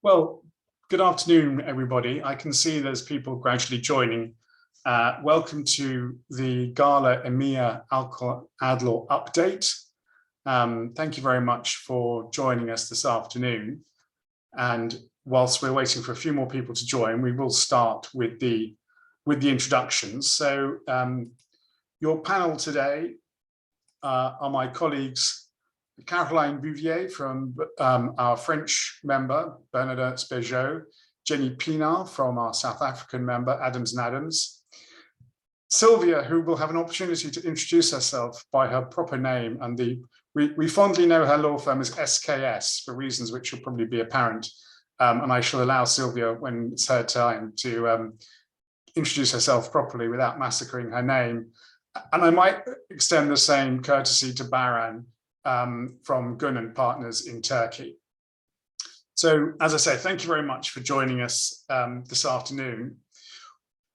Well, good afternoon, everybody. I can see there's people gradually joining. Welcome to the GALA EMEA Alcohol Ad Law update. Thank you very much for joining us this afternoon. And whilst we're waiting for a few more people to join, we will start with the introductions. So your panel today are my colleagues Caroline Bouvier from our French member, Bernadette Béjot, Jenny Pienaar from our South African member, Adams & Adams, Sylvia, who will have an opportunity to introduce herself by her proper name, and we fondly know her law firm as SKS for reasons which will probably be apparent, and I shall allow Sylvia, when it's her time, to introduce herself properly without massacring her name. And I might extend the same courtesy to Baran, from Güney Partners in Turkey. So, as I say, thank you very much for joining us this afternoon.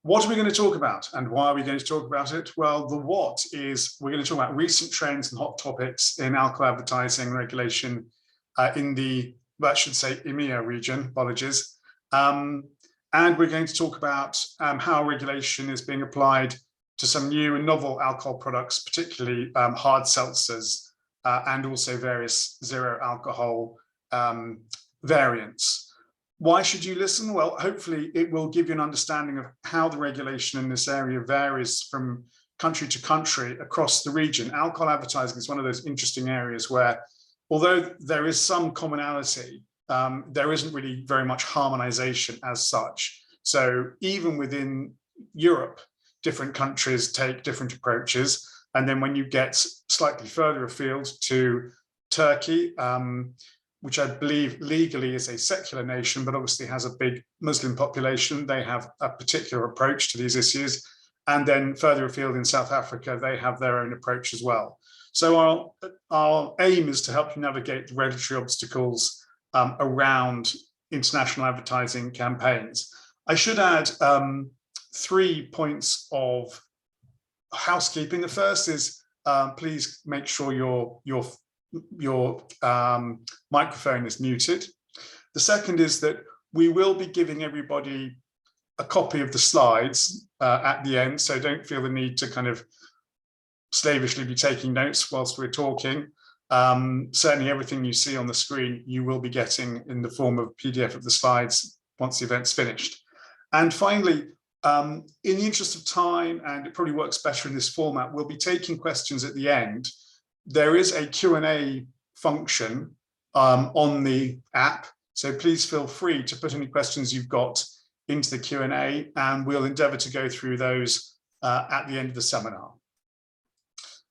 What are we going to talk about, and why are we going to talk about it? Well, the what is we're going to talk about recent trends and hot topics in alcohol advertising regulation in the, well, I should say, EMEA region, apologies. And we're going to talk about how regulation is being applied to some new and novel alcohol products, particularly hard seltzers, and also various zero alcohol variants. Why should you listen? Well, hopefully it will give you an understanding of how the regulation in this area varies from country to country across the region. Alcohol advertising is one of those interesting areas where, although there is some commonality, there isn't really very much harmonization as such. So even within Europe, different countries take different approaches. And then when you get slightly further afield to Turkey, which I believe legally is a secular nation, but obviously has a big Muslim population, they have a particular approach to these issues. And then further afield in South Africa, they have their own approach as well. So our aim is to help you navigate the regulatory obstacles around international advertising campaigns. I should add 3 points of housekeeping. The first is please make sure your microphone is muted. The second is that we will be giving everybody a copy of the slides at the end, so don't feel the need to kind of slavishly be taking notes whilst we're talking. Certainly everything you see on the screen you will be getting in the form of PDF of the slides once the event's finished. And finally, in the interest of time, and it probably works better in this format, we'll be taking questions at the end. There is a Q&A function on the app, so please feel free to put any questions you've got into the Q&A, and we'll endeavour to go through those at the end of the seminar.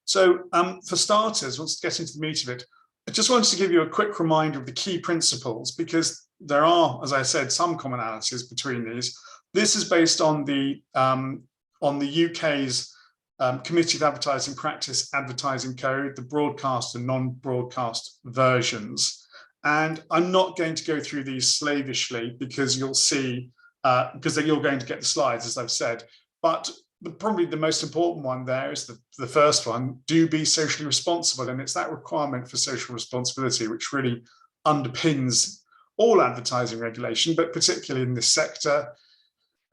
So for starters, let's get into the meat of it. I just wanted to give you a quick reminder of the key principles, because there are, as I said, some commonalities between these. This is based on the UK's Committee of Advertising Practice Advertising Code, the broadcast and non-broadcast versions. And I'm not going to go through these slavishly, because you'll see, because you're going to get the slides, as I've said. But probably the most important one there is the first one: do be socially responsible. And it's that requirement for social responsibility which really underpins all advertising regulation, but particularly in this sector.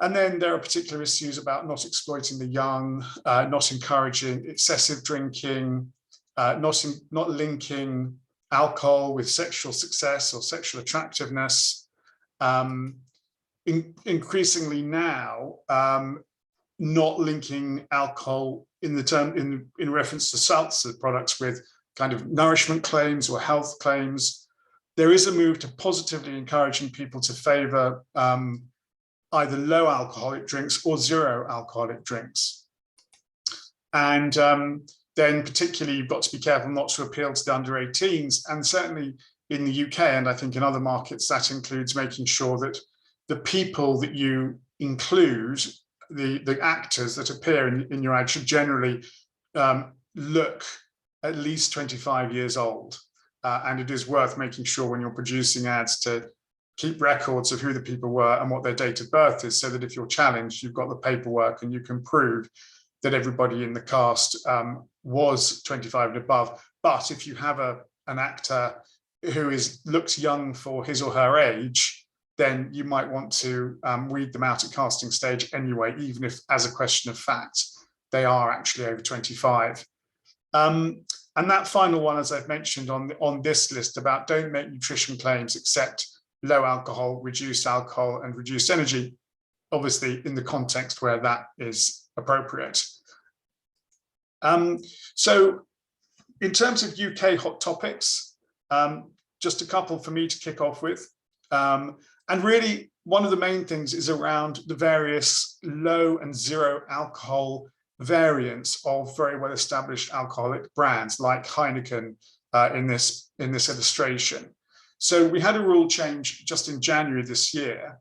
And then there are particular issues about not exploiting the young, not encouraging excessive drinking, not linking alcohol with sexual success or sexual attractiveness. Increasingly now, not linking alcohol in reference to seltzer products with kind of nourishment claims or health claims. There is a move to positively encouraging people to favour either low alcoholic drinks or zero alcoholic drinks. And then particularly you've got to be careful not to appeal to the under 18s, and certainly in the UK, and I think in other markets, that includes making sure that the people that you include, the actors that appear in your ad, should generally look at least 25 years old. And it is worth making sure when you're producing ads to keep records of who the people were and what their date of birth is, so that if you're challenged, you've got the paperwork and you can prove that everybody in the cast was 25 and above. But if you have an actor who looks young for his or her age, then you might want to weed them out at casting stage anyway, even if, as a question of fact, they are actually over 25. And that final one, as I've mentioned on this list about don't make nutrition claims except low alcohol, reduced alcohol, and reduced energy, obviously in the context where that is appropriate. So in terms of UK hot topics, just a couple for me to kick off with. And really, one of the main things is around the various low and zero alcohol variants of very well established alcoholic brands like Heineken in this illustration. So we had a rule change just in January this year.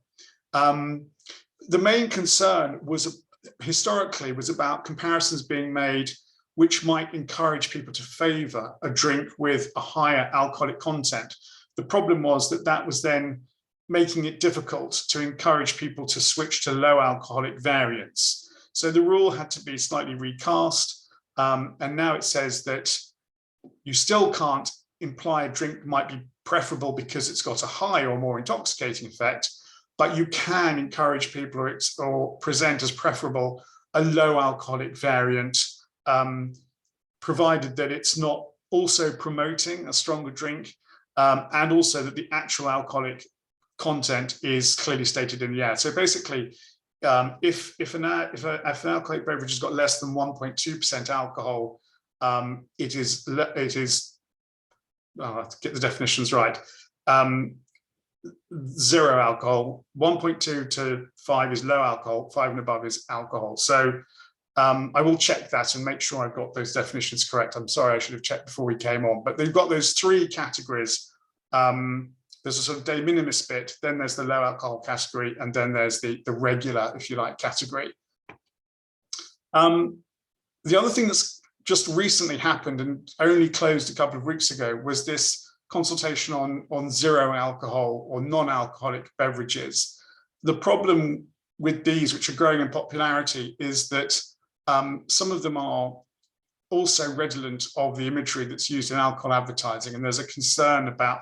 The main concern was historically was about comparisons being made which might encourage people to favor a drink with a higher alcoholic content. The problem was that that was then making it difficult to encourage people to switch to low alcoholic variants. So the rule had to be slightly recast, and now it says that you still can't imply a drink might be preferable because it's got a high or more intoxicating effect, but you can encourage people or present as preferable a low alcoholic variant, provided that it's not also promoting a stronger drink, and also that the actual alcoholic content is clearly stated in the ad. So basically, if an alcoholic beverage has got less than 1.2% alcohol, it is I'll have to get the definitions right. Zero alcohol, 1.2 to 5 is low alcohol, 5 and above is alcohol. So I will check that and make sure I've got those definitions correct. I'm sorry, I should have checked before we came on, but they've got those three categories. There's a sort of de minimis bit, then there's the low alcohol category, and then there's the regular, if you like, category. The other thing that's just recently happened and only closed a couple of weeks ago was this consultation on zero alcohol or non-alcoholic beverages. The problem with these, which are growing in popularity, is that some of them are also redolent of the imagery that's used in alcohol advertising, and there's a concern about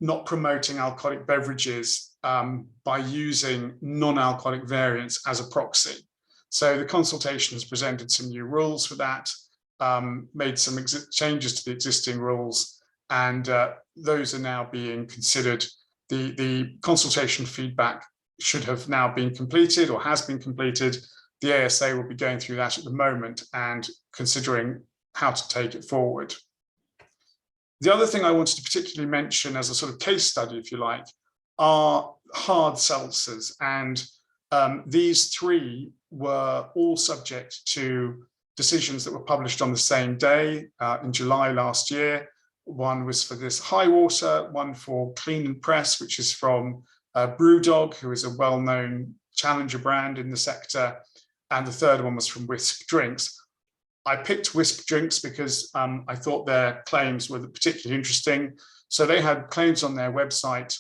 not promoting alcoholic beverages by using non-alcoholic variants as a proxy. So the consultation has presented some new rules for that, made some changes to the existing rules, and those are now being considered. The consultation feedback should have now been completed or has been completed. The ASA will be going through that at the moment and considering how to take it forward. The other thing I wanted to particularly mention as a sort of case study, if you like, are hard seltzers. And these three were all subject to decisions that were published on the same day in July last year. One was for this High Water, one for Clean and Press, which is from Brewdog, who is a well-known challenger brand in the sector. And the third one was from Whisk Drinks. I picked Whisk Drinks because I thought their claims were particularly interesting. So they had claims on their website.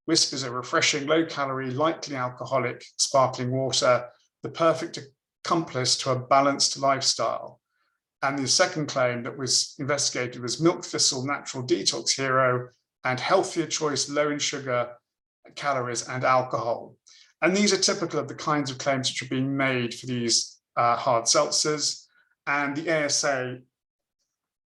Whisk is a refreshing, low-calorie, lightly alcoholic sparkling water, the perfect accomplice to a balanced lifestyle. And the second claim that was investigated was Milk Thistle Natural Detox Hero and healthier choice, low in sugar, calories, and alcohol. And these are typical of the kinds of claims which are being made for these hard seltzers. And the ASA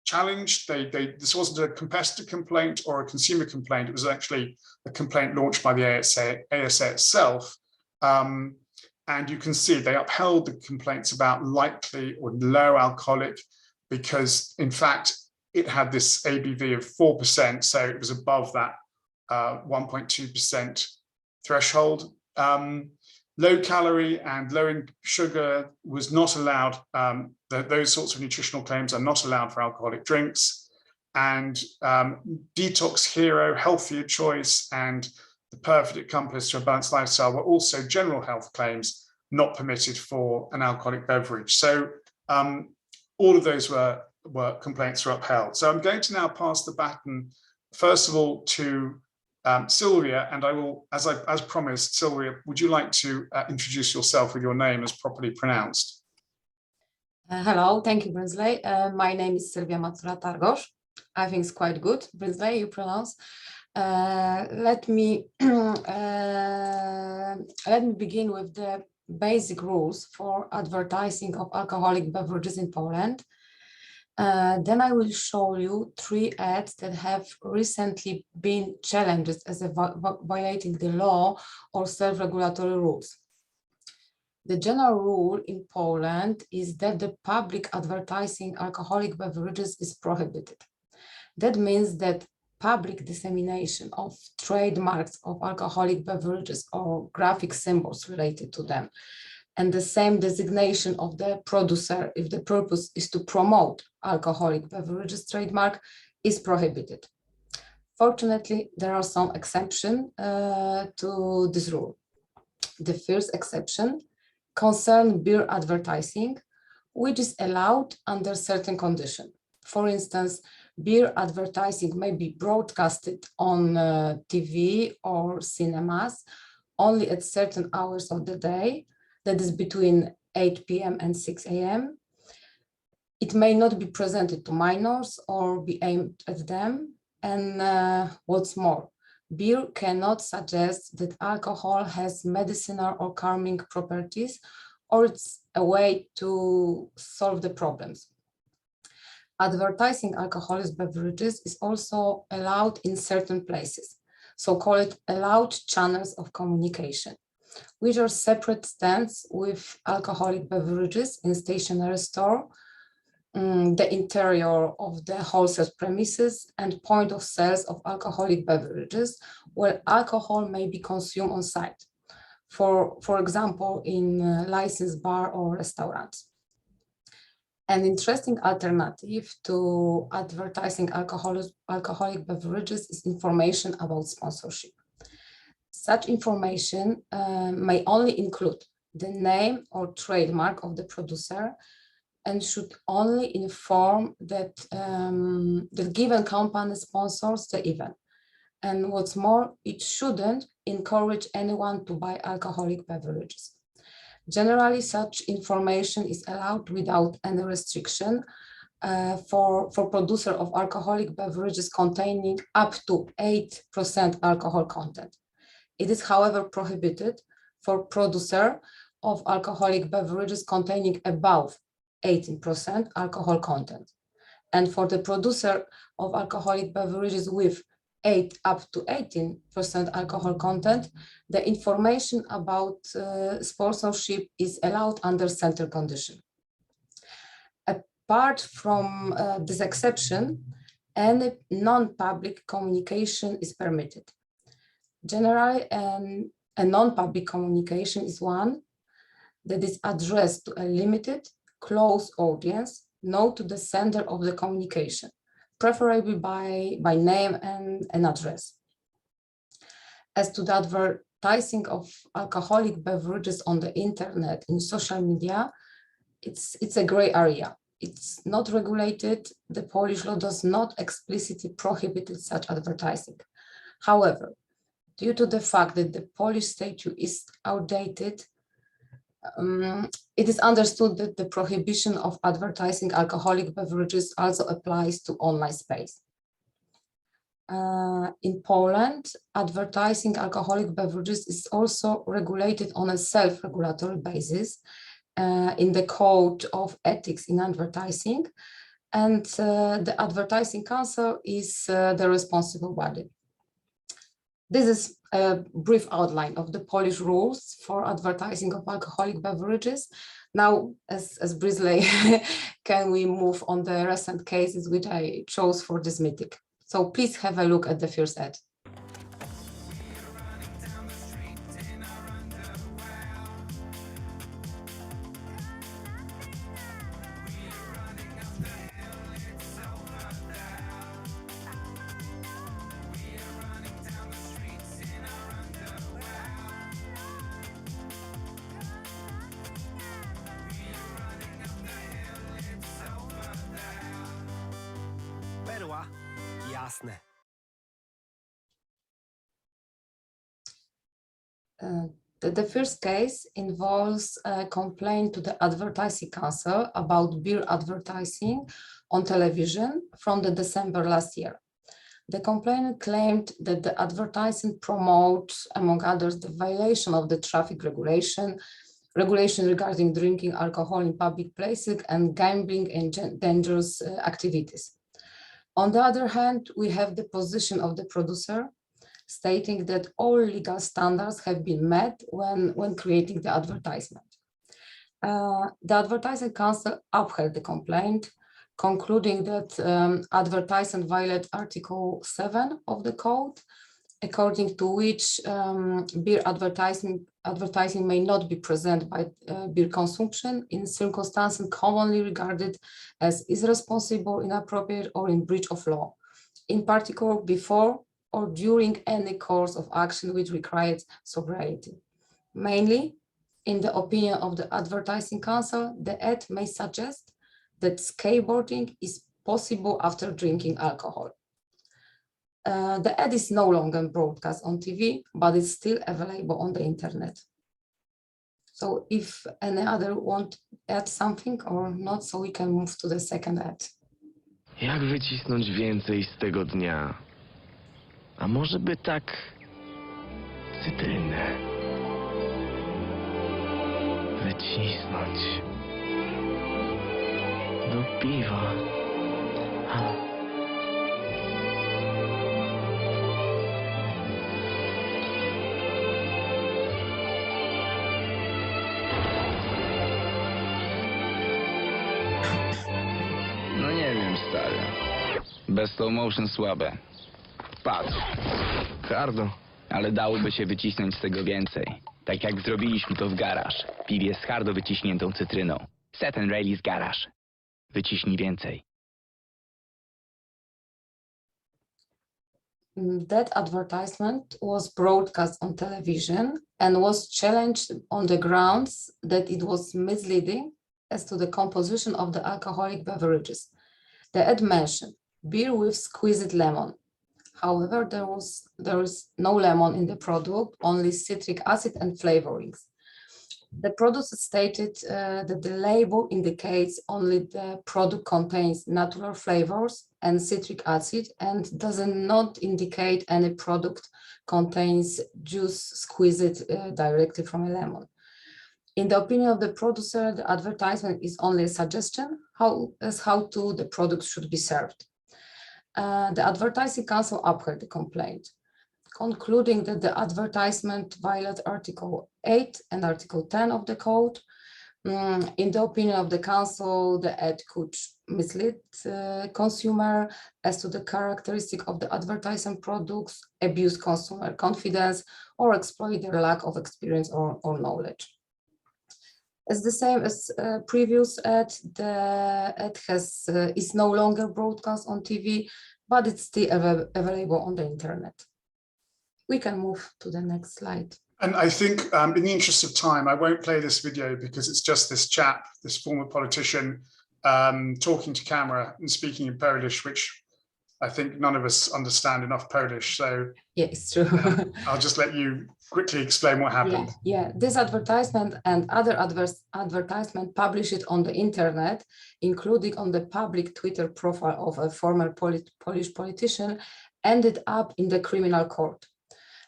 challenged, this wasn't a competitor complaint or a consumer complaint, it was actually a complaint launched by the ASA itself. And you can see they upheld the complaints about lightly or low alcoholic because, in fact, it had this ABV of 4%, so it was above that 1.2% threshold. Low calorie and low in sugar was not allowed. Those sorts of nutritional claims are not allowed for alcoholic drinks. And Detox Hero, healthier choice, and the perfect accomplice to a balanced lifestyle were also general health claims not permitted for an alcoholic beverage. So all of those complaints were upheld. So I'm going to now pass the baton, first of all, to Sylvia, and I will, as promised, Sylvia, would you like to introduce yourself with your name as properly pronounced? Hello, thank you, Brinsley. My name is Sylvia Macura-Targosz. I think it's quite good, Brinsley, you pronounce. Let me begin with the basic rules for advertising of alcoholic beverages in Poland. Then I will show you 3 ads that have recently been challenged as violating the law or self-regulatory rules. The general rule in Poland is that the public advertising alcoholic beverages is prohibited. That means that public dissemination of trademarks of alcoholic beverages or graphic symbols related to them, and the same designation of the producer if the purpose is to promote alcoholic beverages trademark is prohibited. Fortunately, there are some exceptions to this rule. The first exception concerns beer advertising, which is allowed under certain conditions. For instance, beer advertising may be broadcasted on TV or cinemas only at certain hours of the day, that is between 8 p.m. and 6 a.m. It may not be presented to minors or be aimed at them. And what's more, beer cannot suggest that alcohol has medicinal or calming properties, or it's a way to solve the problems. Advertising alcoholic beverages is also allowed in certain places, so-called allowed channels of communication, which are separate stands with alcoholic beverages in stationery store, the interior of the wholesale premises, and point of sales of alcoholic beverages where alcohol may be consumed on site, for example, in licensed bar or restaurants. An interesting alternative to advertising alcoholic beverages is information about sponsorship. Such information may only include the name or trademark of the producer and should only inform that the given company sponsors the event. And what's more, it shouldn't encourage anyone to buy alcoholic beverages. Generally, such information is allowed without any restriction for producer of alcoholic beverages containing up to 8% alcohol content. It is, however, prohibited for producer of alcoholic beverages containing above 18% alcohol content. And for the producer of alcoholic beverages with 8 up to 18% alcohol content, the information about sponsorship is allowed under certain condition. Apart from this exception, any non-public communication is permitted. Generally, a non-public communication is one that is addressed to a limited, close audience, known to the sender of the communication, preferably by name and an address. As to the advertising of alcoholic beverages on the internet, in social media, it's a gray area. It's not regulated. The Polish law does not explicitly prohibit such advertising. However, due to the fact that the Polish statute is outdated, it is understood that the prohibition of advertising alcoholic beverages also applies to online space. In Poland, advertising alcoholic beverages is also regulated on a self-regulatory basis in the Code of Ethics in Advertising, and the Advertising Council is the responsible body. This is a brief outline of the Polish rules for advertising of alcoholic beverages. Now, as Brinsley, can we move on the recent cases which I chose for this meeting? So please have a look at the first ad. Jasne. The first case involves a complaint to the Advertising Council about beer advertising on television from the December last year. The complainant claimed that the advertising promotes, among others, the violation of the traffic regulation regarding drinking alcohol in public places and gambling and dangerous activities. On the other hand, we have the position of the producer stating that all legal standards have been met when creating the advertisement. The Advertising Council upheld the complaint, concluding that advertisement violates Article 7 of the code, according to which beer advertising may not be present by beer consumption in circumstances commonly regarded as irresponsible, inappropriate, or in breach of law, in particular before or during any course of action which requires sobriety. Mainly, in the opinion of the Advertising Council, the ad may suggest that skateboarding is possible after drinking alcohol. The ad is no longer broadcast on TV, but it's still available on the internet. So if any other want to add something or not, so we can move to the second ad. Jak wycisnąć więcej z tego dnia? A może by tak cytrynę wycisnąć do piwa? No nie wiem, stary. Bez slow motion słabe. Patrz. Hardo. Ale dałoby się wycisnąć z tego więcej. Tak jak zrobiliśmy to w garaż. Piwie z hardo wyciśniętą cytryną. Set and release garaż. Wyciśnij więcej. That advertisement was broadcast on television and was challenged on the grounds that it was misleading as to the composition of the alcoholic beverages. The ad mentioned beer with squeezed lemon. However, there is no lemon in the product, only citric acid and flavorings. The producer stated that the label indicates only the product contains natural flavors and citric acid and does not indicate any product contains juice squeezed directly from a lemon. In the opinion of the producer, the advertisement is only a suggestion how the product should be served. The Advertising Council upheld the complaint, concluding that the advertisement violates Article 8 and Article 10 of the code. In the opinion of the Council, the ad could mislead consumer as to the characteristic of the advertising products, abuse consumer confidence, or exploit their lack of experience or knowledge. As the same as previous ad, the ad is no longer broadcast on TV, but it's still available on the internet. We can move to the next slide. And I think in the interest of time, I won't play this video because it's just this chap, this former politician, talking to camera and speaking in Polish, which I think none of us understand enough Polish. So yeah, it's true. I'll just let you quickly explain what happened. Yeah, this advertisement and other advertisement published on the internet, including on the public Twitter profile of a former Polish politician, ended up in the criminal court.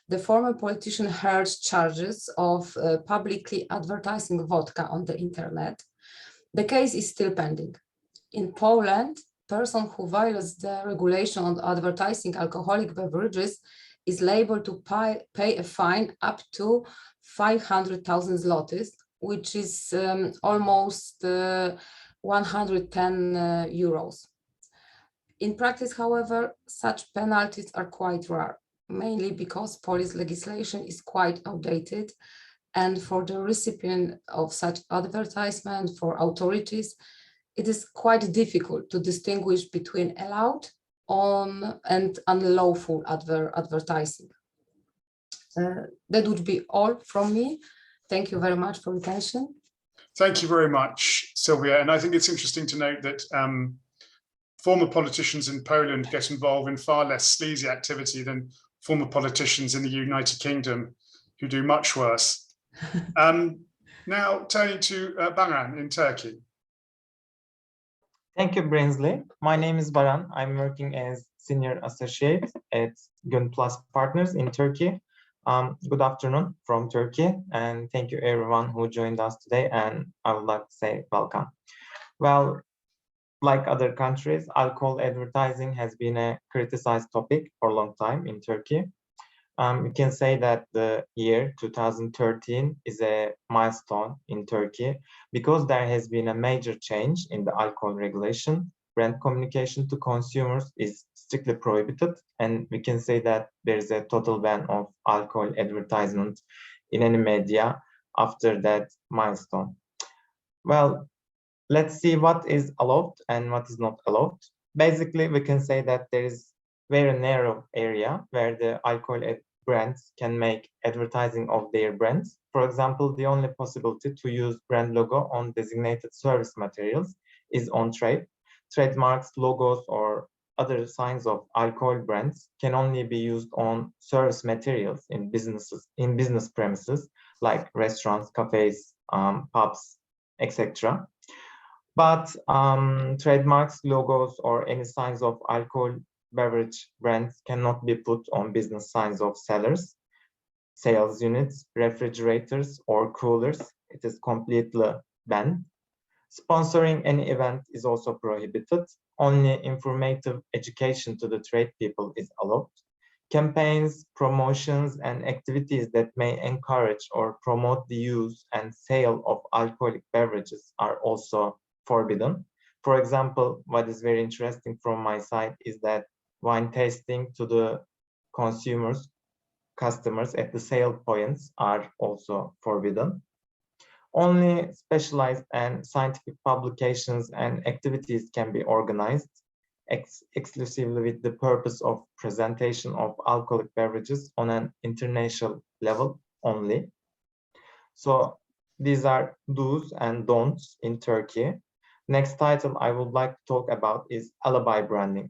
The former politician heard charges of publicly advertising vodka on the internet. The case is still pending. In Poland, person who violates the regulation on advertising alcoholic beverages is liable to pay a fine up to 500,000 zlotys, which is almost 110 euros. In practice, however, such penalties are quite rare, mainly because Polish legislation is quite outdated, and for the recipient of such advertisement, for authorities, it is quite difficult to distinguish between allowed and unlawful advertising. That would be all from me. Thank you very much for your attention. Thank you very much, Sylvia. And I think it's interesting to note that former politicians in Poland get involved in far less sleazy activity than former politicians in the United Kingdom, who do much worse. Now turning to Baran in Turkey. Thank you, Brinsley. My name is Baran. I'm working as Senior Associate at Güney Plus Partners in Turkey. Good afternoon from Turkey, and thank you everyone who joined us today, and I would like to say welcome. Well, like other countries, alcohol advertising has been a criticized topic for a long time in Turkey. We can say that the year 2013 is a milestone in Turkey because there has been a major change in the alcohol regulation. Brand communication to consumers is strictly prohibited, and we can say that there is a total ban of alcohol advertisement in any media after that milestone. Well, let's see what is allowed and what is not allowed. Basically, we can say that there is very narrow area where the alcohol brands can make advertising of their brands. For example, the only possibility to use brand logo on designated service materials is on trade. Trademarks, logos, or other signs of alcohol brands can only be used on service materials in business premises like restaurants, cafes, pubs, etc. But trademarks, logos, or any signs of alcohol beverage brands cannot be put on business signs of sellers, sales units, refrigerators, or coolers. It is completely banned. Sponsoring any event is also prohibited. Only informative education to the trade people is allowed. Campaigns, promotions, and activities that may encourage or promote the use and sale of alcoholic beverages are also forbidden. For example, what is very interesting from my side is that wine tasting to the customers at the sale points are also forbidden. Only specialized and scientific publications and activities can be organized exclusively with the purpose of presentation of alcoholic beverages on an international level only. So these are do's and don'ts in Turkey. Next title I would like to talk about is alibi branding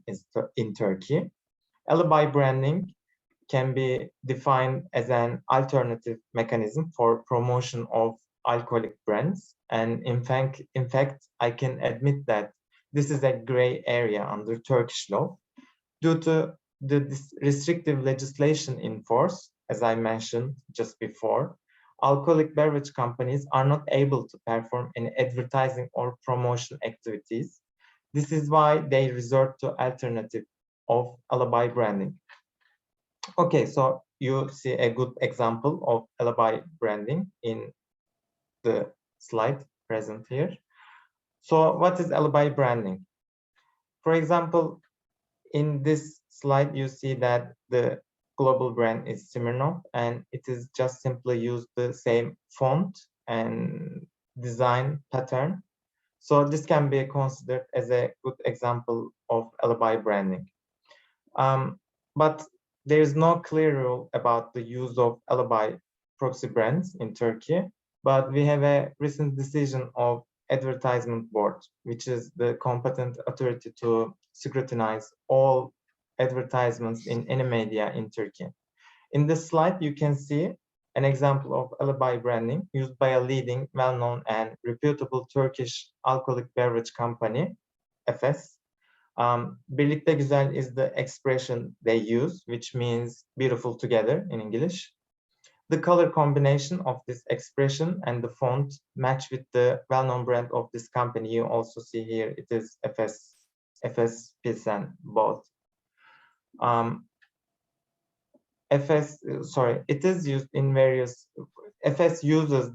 in Turkey. Alibi branding can be defined as an alternative mechanism for promotion of alcoholic brands. And in fact, I can admit that this is a gray area under Turkish law. Due to the restrictive legislation in force, as I mentioned just before, alcoholic beverage companies are not able to perform any advertising or promotion activities. This is why they resort to alternative of alibi branding. Okay, so you see a good example of alibi branding in the slide present here. So what is alibi branding? For example, in this slide, you see that the global brand is Smirnoff, and it is just simply used the same font and design pattern. So this can be considered as a good example of alibi branding. But there is no clear rule about the use of alibi proxy brands in Turkey, but we have a recent decision of advertisement board, which is the competent authority to scrutinize all advertisements in any media in Turkey. In this slide, you can see an example of alibi branding used by a leading, well-known and reputable Turkish alcoholic beverage company, Efes. Birlikte güzel is the expression they use, which means beautiful together in English. The color combination of this expression and the font match with the well-known brand of this company. You also see here it is Efes Pilsen both. It is used in various. Efes uses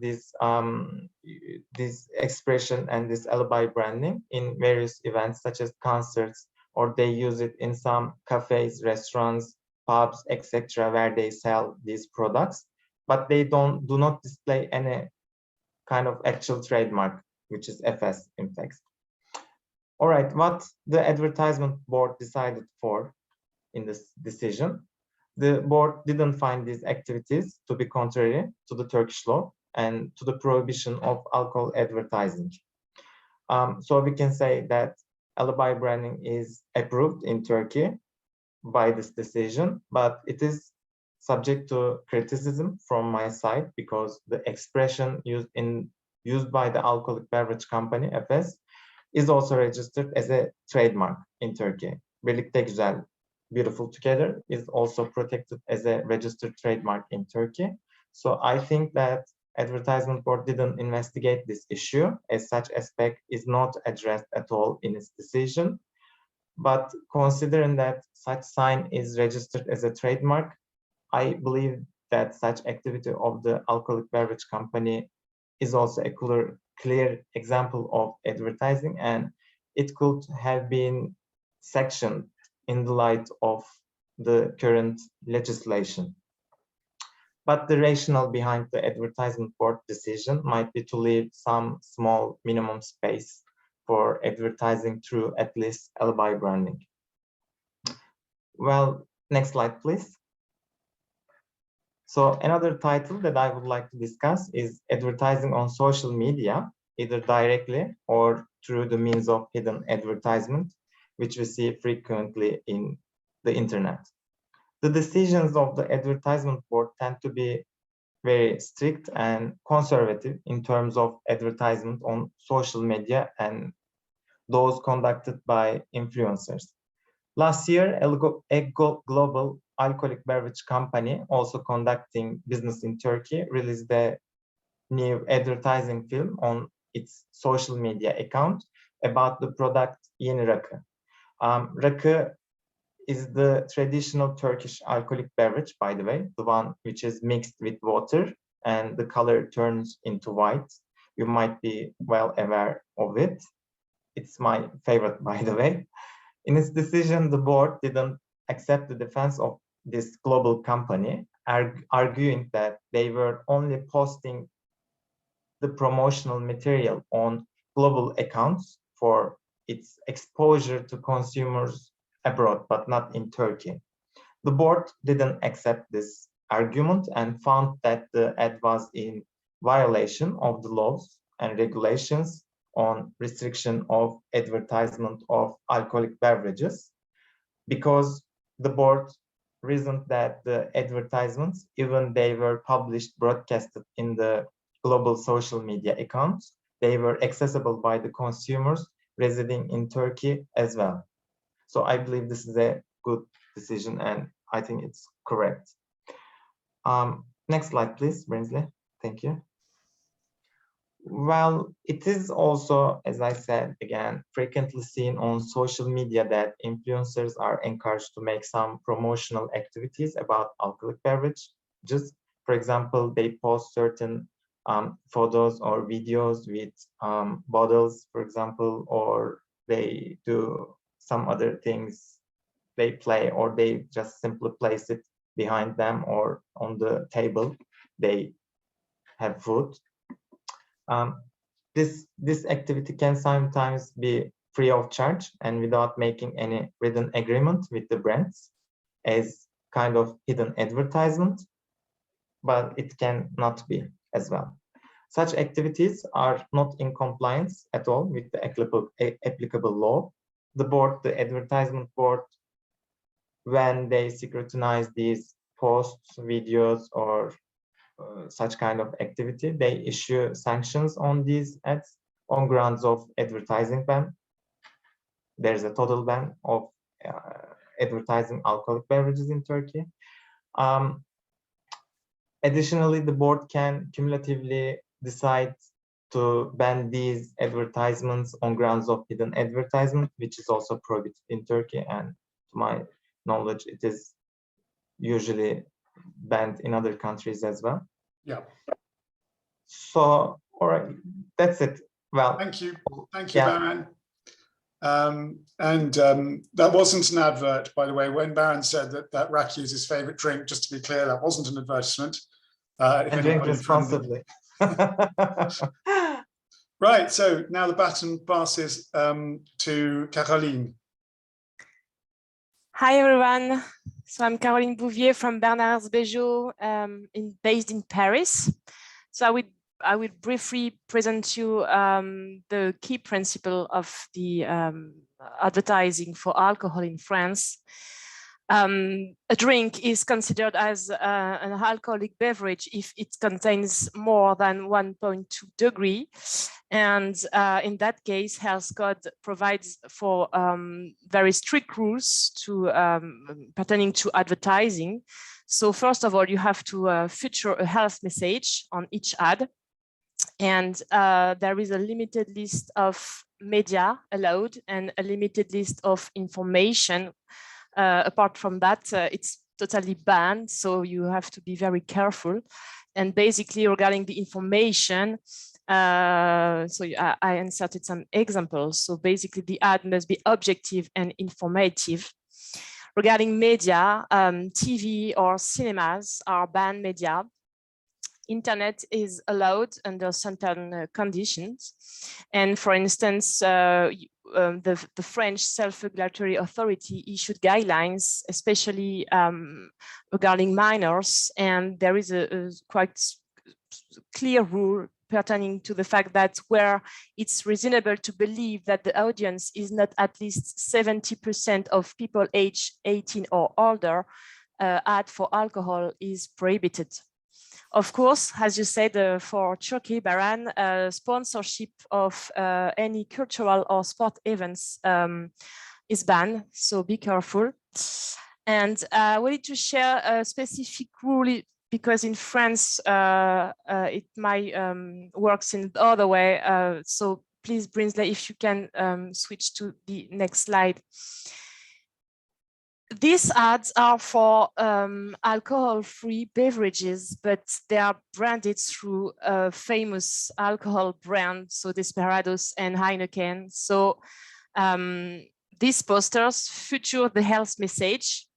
this expression and this alibi branding in various events such as concerts, or they use it in some cafes, restaurants, pubs, etc., where they sell these products, but they do not display any kind of actual trademark, which is Efes in fact. All right, what the advertisement board decided for in this decision? The board didn't find these activities to be contrary to the Turkish law and to the prohibition of alcohol advertising. So we can say that alibi branding is approved in Turkey by this decision, but it is subject to criticism from my side because the expression used by the alcoholic beverage company Efes is also registered as a trademark in Turkey. Birlikte güzel beautiful together is also protected as a registered trademark in Turkey. So I think that Advertisement Board didn't investigate this issue, as such aspect is not addressed at all in its decision. But considering that such sign is registered as a trademark, I believe that such activity of the alcoholic beverage company is also a clear example of advertising, and it could have been sanctioned in the light of the current legislation. But the rationale behind the Advertisement Board decision might be to leave some small minimum space for advertising through at least alibi branding. Well, next slide, please. So another title that I would like to discuss is advertising on social media, either directly or through the means of hidden advertisement, which we see frequently in the internet. The decisions of the Advertisement Board tend to be very strict and conservative in terms of advertisement on social media and those conducted by influencers. Last year, a global alcoholic beverage company also conducting business in Turkey released a new advertising film on its social media account about the product Yeni Rakı. Rakı is the traditional Turkish alcoholic beverage, by the way, the one which is mixed with water and the color turns into white. You might be well aware of it. It's my favorite, by the way. In its decision, the board didn't accept the defense of this global company, arguing that they were only posting the promotional material on global accounts for its exposure to consumers abroad, but not in Turkey. The board didn't accept this argument and found that the ad was in violation of the laws and regulations on restriction of advertisement of alcoholic beverages, because the board reasoned that the advertisements, even they were published, broadcasted in the global social media accounts, they were accessible by the consumers residing in Turkey as well. So I believe this is a good decision and I think it's correct. Next slide, please, Brinsley. Thank you. Well, it is also, as I said, again, frequently seen on social media that influencers are encouraged to make some promotional activities about alcoholic beverages. For example, they post certain photos or videos with bottles, for example, or they do some other things, they play, or they just simply place it behind them or on the table. They have food. This activity can sometimes be free of charge and without making any written agreement with the brands as kind of hidden advertisement, but it can not be as well. Such activities are not in compliance at all with the applicable law. The Advertisement Board, when they scrutinize these posts, videos, or such kind of activity, they issue sanctions on these ads on grounds of advertising ban. There's a total ban of advertising alcoholic beverages in Turkey. Additionally, the board can cumulatively decide to ban these advertisements on grounds of hidden advertisement, which is also prohibited in Turkey, and to my knowledge, it is usually banned in other countries as well. Yeah. So, all right, that's it. Well, thank you, yeah. Baran. That wasn't an advert, by the way. When Baran said that raki is his favorite drink, just to be clear, that wasn't an advertisement. And drink responsibly. Right, so now the baton passes to Caroline. Hi everyone, so I'm Caroline Bouvier from Bernard's Béjot, based in Paris. So I will briefly present you the key principle of the advertising for alcohol in France. A drink is considered as an alcoholic beverage if it contains more than 1.2 degree. And in that case, Health Code provides for very strict rules pertaining to advertising. So first of all, you have to feature a health message on each ad. And there is a limited list of media allowed and a limited list of information. Apart from that, it's totally banned, so you have to be very careful. And basically, regarding the information, I inserted some examples. So basically, the ad must be objective and informative. Regarding media, TV or cinemas are banned media. Internet is allowed under certain conditions. And for instance, the French self-regulatory authority issued guidelines, especially regarding minors. And there is a quite clear rule pertaining to the fact that where it's reasonable to believe that the audience is not at least 70% of people aged 18 or older, ad for alcohol is prohibited. Of course, as you said, for Turkey, Baran, sponsorship of any cultural or sport events is banned, so be careful. And I wanted to share a specific rule because in France, it might works in the other way. So please, Brinsley, if you can switch to the next slide. These ads are for alcohol-free beverages, but they are branded through a famous alcohol brand, so Desperados and Heineken. So these posters feature the health message,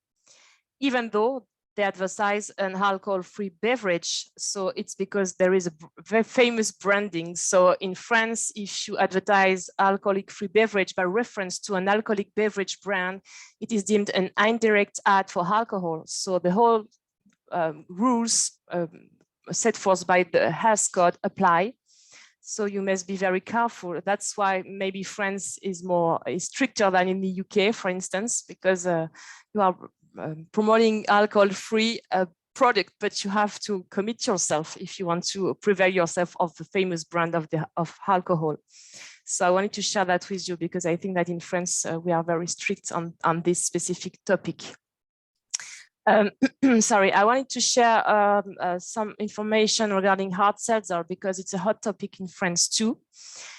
even though they advertise an alcohol-free beverage. So it's because there is a very famous branding. So in France, if you advertise alcoholic-free beverage by reference to an alcoholic beverage brand, it is deemed an indirect ad for alcohol. So the whole rules set forth by the Health Code apply. So you must be very careful. That's why maybe France is stricter than in the UK, for instance, because you are promoting alcohol-free product, but you have to commit yourself if you want to prevail yourself of the famous brand of alcohol. So I wanted to share that with you because I think that in France we are very strict on this specific topic. Sorry, I wanted to share some information regarding hard seltzer because it's a hot topic in France too.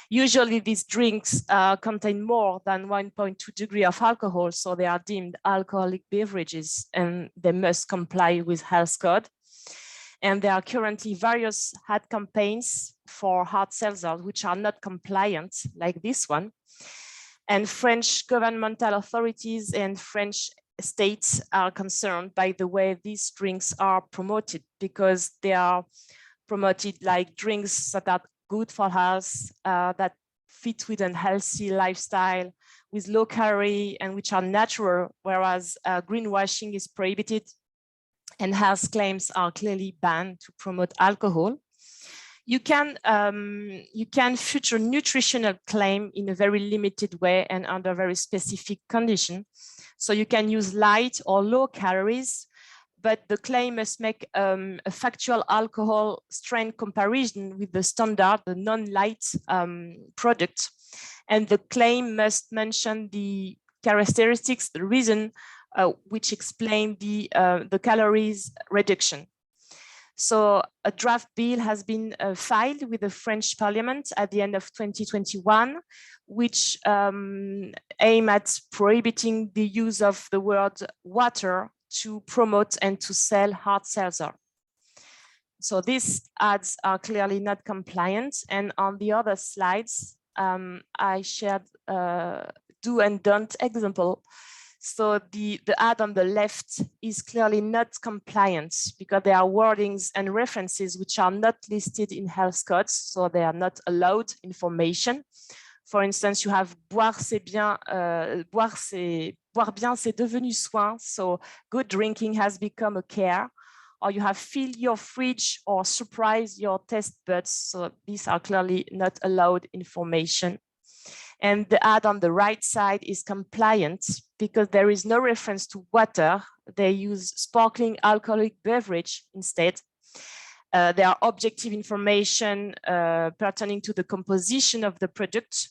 Usually these drinks contain more than 1.2 degree of alcohol, so they are deemed alcoholic beverages and they must comply with Health Code. And there are currently various ad campaigns for hard seltzers which are not compliant, like this one. And French governmental authorities and French states are concerned by the way these drinks are promoted because they are promoted like drinks that are good for us, that fit with a healthy lifestyle, with low calorie and which are natural, whereas greenwashing is prohibited and health claims are clearly banned to promote alcohol. You can feature nutritional claim in a very limited way and under very specific condition. So you can use light or low calories, but the claim must make a factual alcohol strength comparison with the standard, the non-light product. And the claim must mention the characteristics, the reason which explain the calories reduction. So a draft bill has been filed with the French Parliament at the end of 2021, which aim at prohibiting the use of the word water to promote and to sell hard seltzer. So these ads are clearly not compliant. And on the other slides, I shared do and don't example. So the ad on the left is clearly not compliant because there are wordings and references which are not listed in health codes, so they are not allowed information. For instance, you have boire c'est bien, boire bien c'est devenu soin, so good drinking has become a care. Or you have fill your fridge or surprise your taste buds, so these are clearly not allowed information. And the ad on the right side is compliant because there is no reference to water. They use sparkling alcoholic beverage instead. There are objective information pertaining to the composition of the product.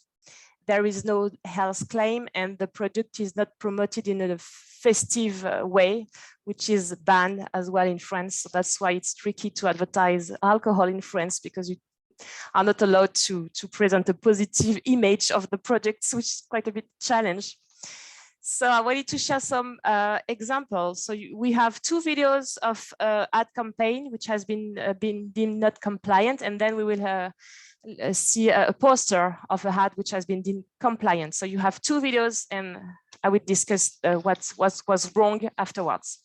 There is no health claim, and the product is not promoted in a festive way, which is banned as well in France. So that's why it's tricky to advertise alcohol in France, because you are not allowed to present a positive image of the products, which is quite a bit challenge. So I wanted to share some examples. So we have 2 videos of ad campaign, which has been deemed not compliant, and then we will see a poster of a ad which has been deemed compliant. So you have 2 videos, and I will discuss what was wrong afterwards.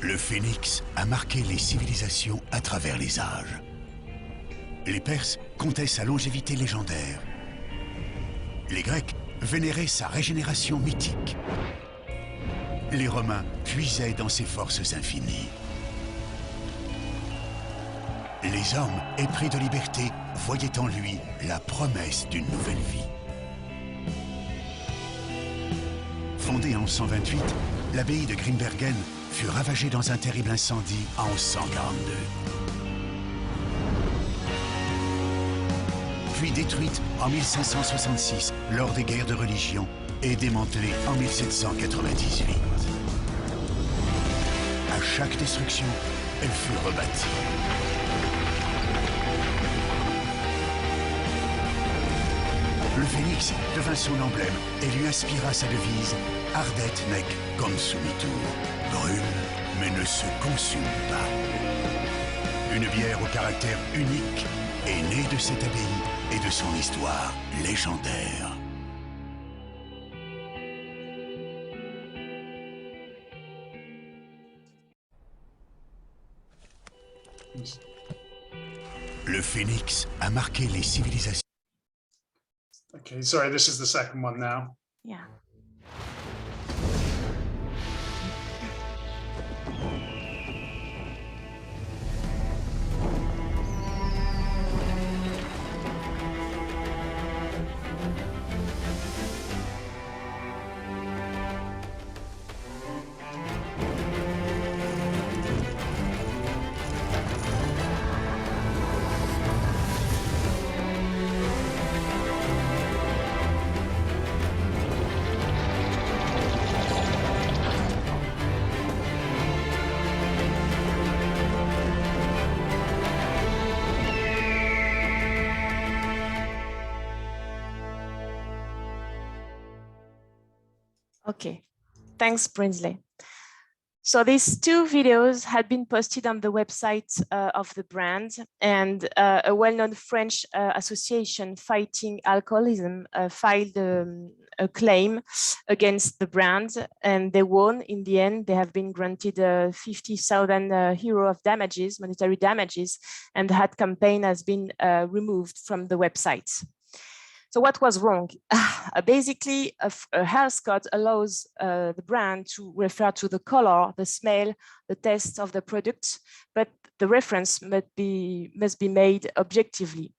Le phénix a marqué les civilisations à travers les âges. Les Perses comptaient sa longévité légendaire. Les Grecs vénéraient sa régénération mythique. Les Romains puisaient dans ses forces infinies. Les hommes épris de liberté voyaient en lui la promesse d'une nouvelle vie. Fondée en 128, l'abbaye de Grimbergen fut ravagée dans un terrible incendie en 1142. Puis détruite en 1566 lors des guerres de religion et démantelée en 1798. À chaque destruction, elle fut rebâtie. Le phénix devint son emblème et lui inspira sa devise « Ardet nec consumitur » brûle mais ne se consume pas. Une bière au caractère unique est née de cette abbaye et de son histoire légendaire. Le phénix a marqué les civilisations. Okay, sorry, this is the second one now. Yeah. Okay, thanks, Brinsley. So these 2 videos had been posted on the website of the brand, and a well-known French association fighting alcoholism filed a claim against the brand, and they won. In the end, they have been granted 50,000 euro of damages, monetary damages, and the ad campaign has been removed from the website. So what was wrong? Basically, a health code allows the brand to refer to the color, the smell, the taste of the product, but the reference must be made objectively.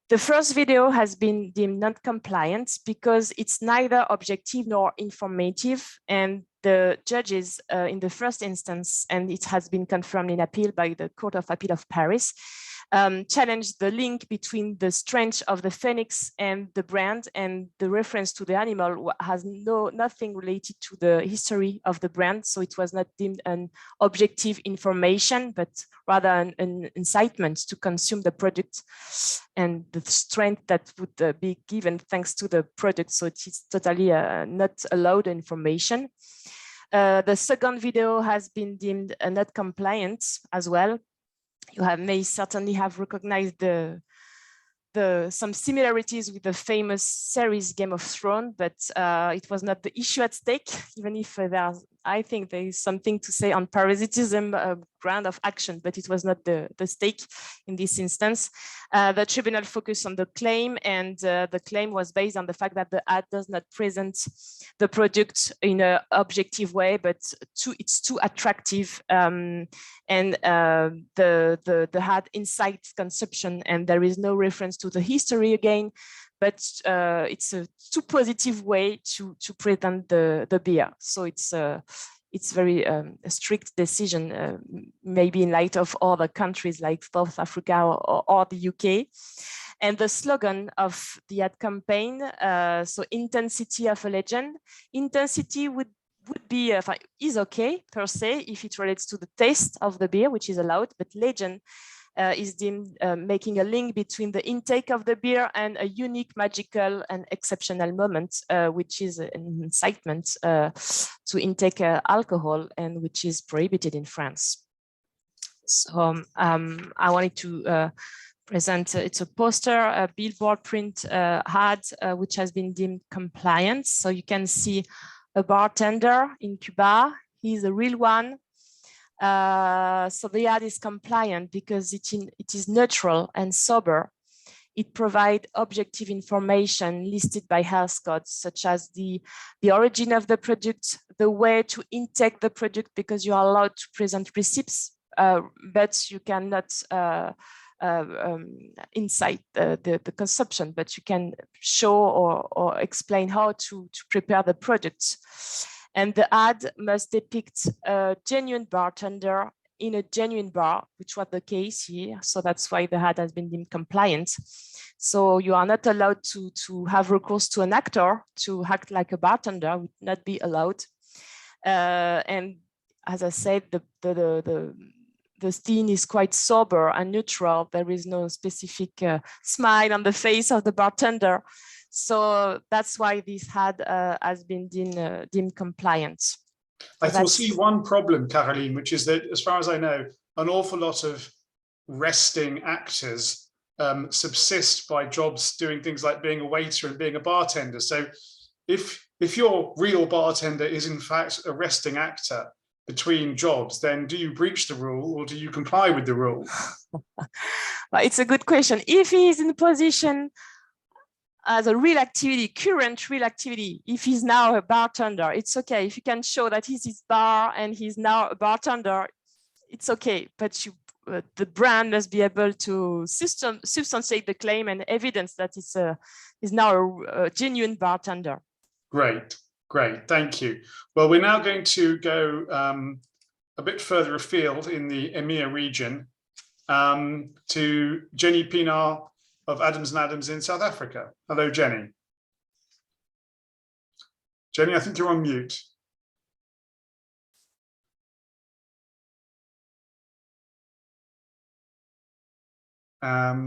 The first video has been deemed non-compliant because it's neither objective nor informative, and the judges in the first instance, and it has been confirmed in appeal by the Court of Appeal of Paris, challenged the link between the strength of the phoenix and the brand, and the reference to the animal has nothing related to the history of the brand. So it was not deemed an objective information, but rather an incitement to consume the product and the strength that would be given thanks to the product. So it is totally not allowed information. The second video has been deemed not compliant as well. You may certainly have recognized some similarities with the famous series Game of Thrones, but it was not the issue at stake, even if there are I think there is something to say on parasitism ground of action, but it was not the stake in this instance. The tribunal focused on the claim, and the claim was based on the fact that the ad does not present the product in an objective way, but it's too attractive, and the ad incites consumption, and there is no reference to the history again, but it's a too positive way to present the beer. So it's very a strict decision, maybe in light of other countries like South Africa or the UK. And the slogan of the ad campaign, so intensity of a legend. Intensity would be, is okay per se if it relates to the taste of the beer, which is allowed, but legend is deemed making a link between the intake of the beer and a unique, magical and exceptional moment, which is an incitement to intake alcohol, and which is prohibited in France. So I wanted to present, it's a poster, a billboard print ad, which has been deemed compliant. So you can see a bartender in Cuba, he's a real one. So the ad is compliant because it is neutral and sober. It provides objective information listed by health codes, such as the origin of the product, the way to intake the product, because you are allowed to present receipts, but you cannot incite the consumption, but you can show or explain how to prepare the product. And the ad must depict a genuine bartender in a genuine bar, which was the case here. So that's why the ad has been deemed compliant. So you are not allowed to have recourse to an actor to act like a bartender, would not be allowed. And as I said, the scene is quite sober and neutral. There is no specific smile on the face of the bartender. So that's why this ad has been deemed compliant. I foresee one problem, Caroline, which is that, as far as I know, an awful lot of resting actors subsist by jobs doing things like being a waiter and being a bartender. So if your real bartender is in fact a resting actor between jobs, then do you breach the rule or do you comply with the rule? Well, it's a good question. If he is in a position as a real activity, current real activity, if he's now a bartender, it's okay. If you can show that he's his bar and he's now a bartender, it's okay. But the brand must be able to substantiate the claim and evidence that is now a genuine bartender. Great, thank you. Well, we're now going to go a bit further afield in the EMEA region to Jenny Pienaar of Adams and Adams in South Africa. Hello, Jenny. Jenny, I think you're on mute. Hi,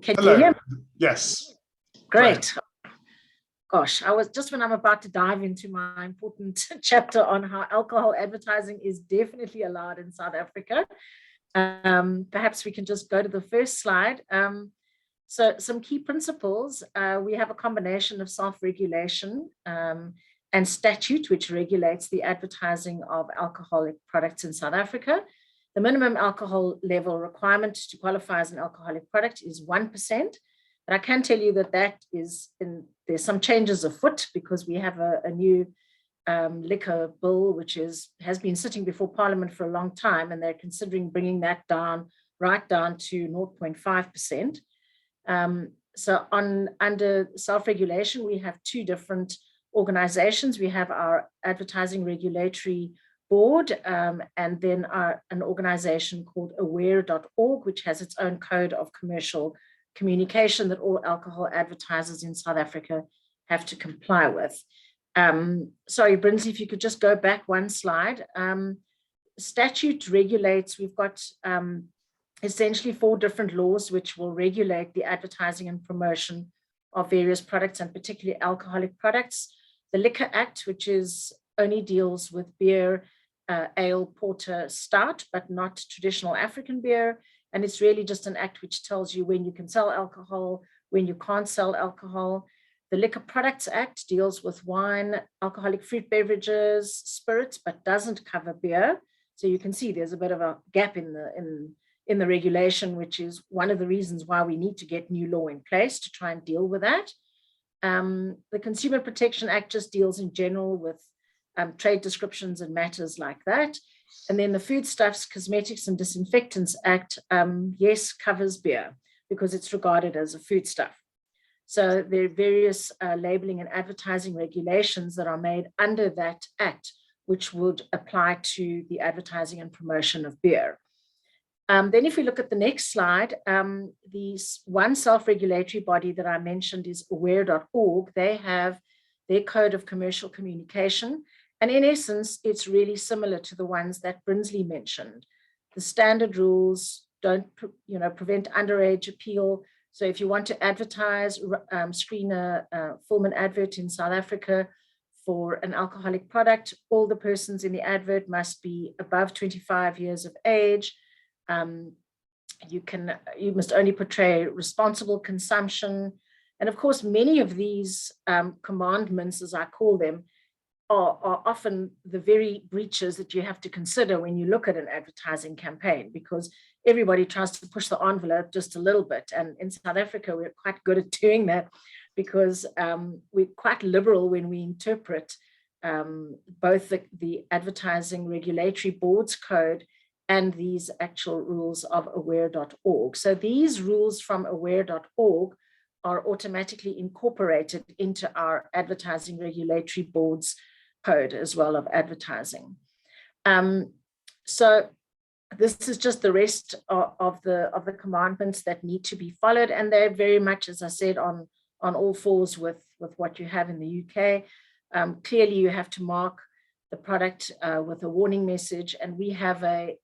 can hello. you hear me? Yes. Great. Gosh, when I'm about to dive into my important chapter on how alcohol advertising is definitely allowed in South Africa. Perhaps we can just go to the first slide. So some key principles, we have a combination of self-regulation and statute, which regulates the advertising of alcoholic products in South Africa. The minimum alcohol level requirement to qualify as an alcoholic product is 1%. But I can tell you that there's some changes afoot because we have a new liquor bill, which has been sitting before Parliament for a long time, and they're considering bringing that right down to 0.5%. So under self-regulation, we have two different organizations. We have our Advertising Regulatory Board, and then an organization called aware.org, which has its own code of commercial communication that all alcohol advertisers in South Africa have to comply with. Sorry, Brinsley, if you could just go back one slide. Statute regulates, we've got essentially 4 different laws which will regulate the advertising and promotion of various products, and particularly alcoholic products. The Liquor Act, which only deals with beer, ale, porter, stout, but not traditional African beer. And it's really just an act which tells you when you can sell alcohol, when you can't sell alcohol. The Liquor Products Act deals with wine, alcoholic fruit beverages, spirits, but doesn't cover beer. So you can see there's a bit of a gap in the regulation, which is one of the reasons why we need to get new law in place to try and deal with that. The Consumer Protection Act just deals in general with trade descriptions and matters like that. And then the Foodstuffs, Cosmetics and Disinfectants Act, yes, covers beer because it's regarded as a foodstuff. So there are various labeling and advertising regulations that are made under that act, which would apply to the advertising and promotion of beer. Then if we look at the next slide, the one self-regulatory body that I mentioned is aware.org. They have their code of commercial communication. And in essence, it's really similar to the ones that Brinsley mentioned. The standard rules don't prevent underage appeal. So if you want to advertise, screen a film and advert in South Africa for an alcoholic product, all the persons in the advert must be above 25 years of age. You must only portray responsible consumption. And of course, many of these commandments, as I call them, are often the very breaches that you have to consider when you look at an advertising campaign, because everybody tries to push the envelope just a little bit. And in South Africa, we're quite good at doing that because we're quite liberal when we interpret both the Advertising Regulatory Board's code and these actual rules of aware.org. So these rules from aware.org are automatically incorporated into our Advertising Regulatory Board's code as well of advertising. So this is just the rest of the commandments that need to be followed, and they're very much, as I said, on all fours with what you have in the UK. Clearly, you have to mark the product with a warning message, and we have a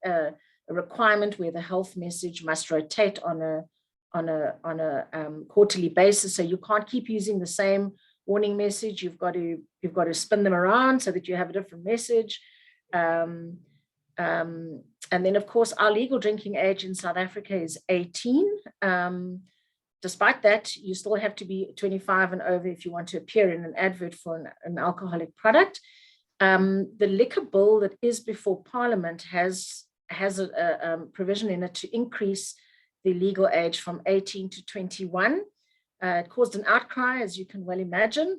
requirement where the health message must rotate on a quarterly basis. So you can't keep using the same warning message. You've got to spin them around so that you have a different message. And then, of course, our legal drinking age in South Africa is 18. Despite that, you still have to be 25 and over if you want to appear in an advert for an alcoholic product. The liquor bill that is before Parliament has a provision in it to increase the legal age from 18 to 21. It caused an outcry, as you can well imagine.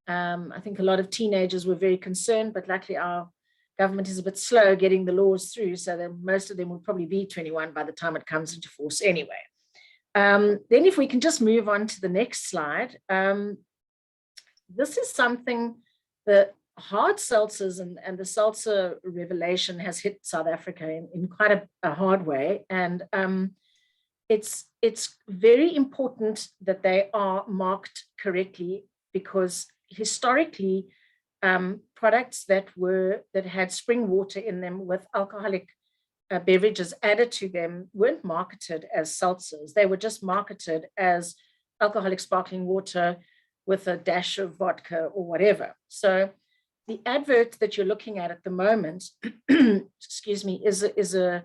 I think a lot of teenagers were very concerned, but luckily our government is a bit slow getting the laws through, so that most of them will probably be 21 by the time it comes into force anyway. Then if we can just move on to the next slide. This is something that hard seltzers and the seltzer revelation has hit South Africa in quite a hard way. And it's very important that they are marked correctly, because historically, products that had spring water in them with alcoholic beverages added to them weren't marketed as seltzers. They were just marketed as alcoholic sparkling water with a dash of vodka or whatever. So the advert that you're looking at the moment, excuse me, is a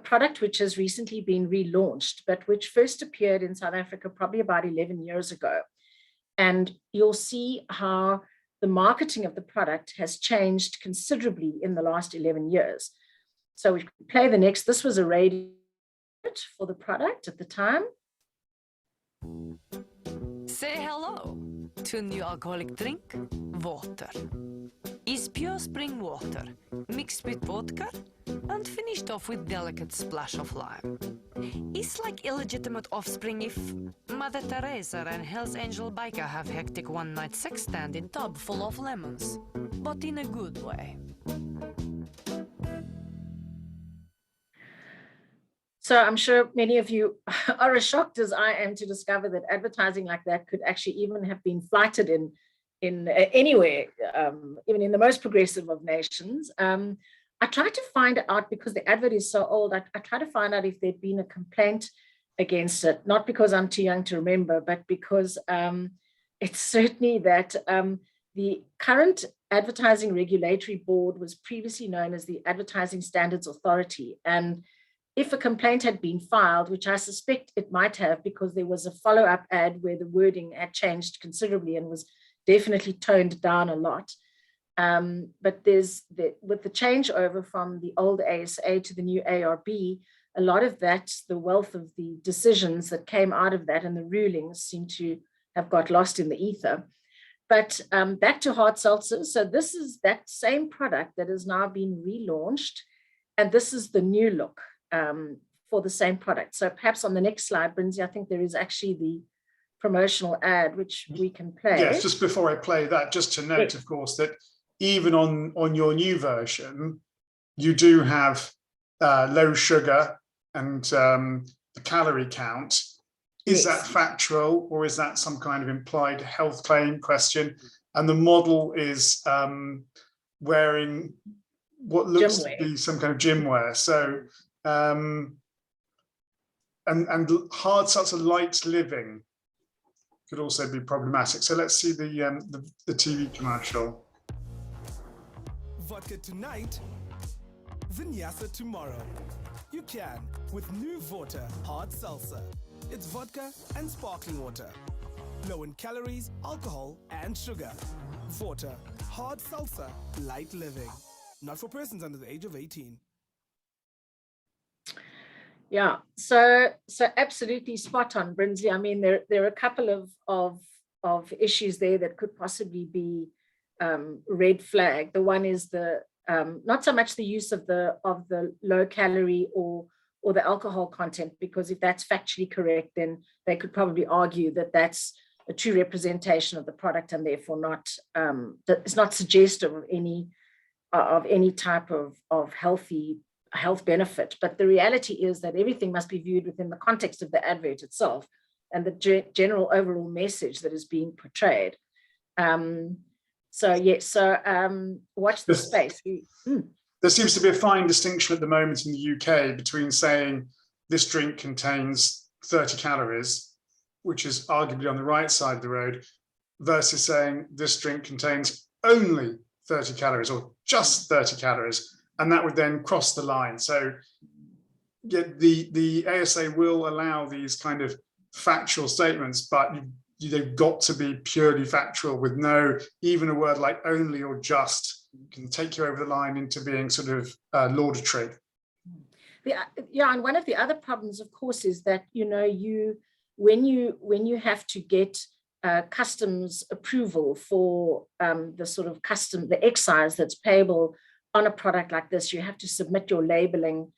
product which has recently been relaunched, but which first appeared in South Africa probably about 11 years ago. And you'll see how the marketing of the product has changed considerably in the last 11 years. So we play the next. This was a radio for the product at the time. Say hello to new alcoholic drink, water. It's pure spring water, mixed with vodka and finished off with delicate splash of lime. It's like illegitimate offspring if Mother Teresa and Hell's Angel biker have hectic one-night sex stand in tub full of lemons, but in a good way. So I'm sure many of you are as shocked as I am to discover that advertising like that could actually even have been flighted in anywhere, even in the most progressive of nations. I tried to find out, because the advert is so old, I tried to find out if there'd been a complaint against it, not because I'm too young to remember, but because it's certainly that the current Advertising Regulatory Board was previously known as the Advertising Standards Authority. And if a complaint had been filed, which I suspect it might have because there was a follow-up ad where the wording had changed considerably and was definitely toned down a lot. But with the changeover from the old ASA to the new ARB, a lot of that, the wealth of the decisions that came out of that and the rulings seem to have got lost in the ether. But back to hard seltzers. So this is that same product that has now been relaunched. And this is the new look for the same product. So perhaps on the next slide, Brinsley, I think there is actually the promotional ad, which we can play. Yes, just before I play that, just to note, of course, that even on your new version, you do have low sugar and the calorie count. Is that factual, or is that some kind of implied health claim question? And the model is wearing what looks to be some kind of gym wear. So, and hard seltzer light living could also be problematic. So let's see the TV commercial. Vodka tonight, vinyasa tomorrow. You can with new Water Hard Seltzer. It's vodka and sparkling water. Low in calories, alcohol, and sugar. Water Hard Seltzer Light Living. Not for persons under the age of 18. Yeah, so absolutely spot on, Brinsley. I mean, there are a couple of issues there that could possibly be red flag. The one is the not so much the use of the low calorie or the alcohol content, because if that's factually correct, then they could probably argue that that's a true representation of the product and therefore not it's not suggestive of any type of health benefit. But the reality is that everything must be viewed within the context of the advert itself and the general overall message that is being portrayed. So yes, watch the space. There seems to be a fine distinction at the moment in the UK between saying this drink contains 30 calories, which is arguably on the right side of the road, versus saying this drink contains only 30 calories or just 30 calories, and that would then cross the line. So the ASA will allow these kind of factual statements, but they've got to be purely factual with no, even a word like only or just can take you over the line into being sort of laudatory. Yeah, and one of the other problems, of course, is that when you have to get customs approval for the excise that's payable on a product like this, you have to submit your labeling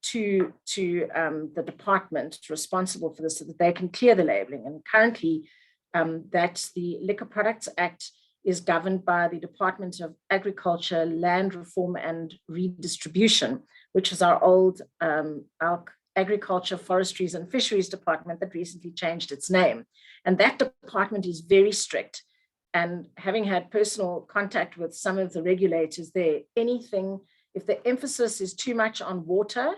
to the department responsible for this so that they can clear the labeling. And currently, that's the Liquor Products Act is governed by the Department of Agriculture, Land Reform and Redistribution, which is our old our Agriculture, Forestries and Fisheries Department that recently changed its name. And that department is very strict. And having had personal contact with some of the regulators there, if the emphasis is too much on water,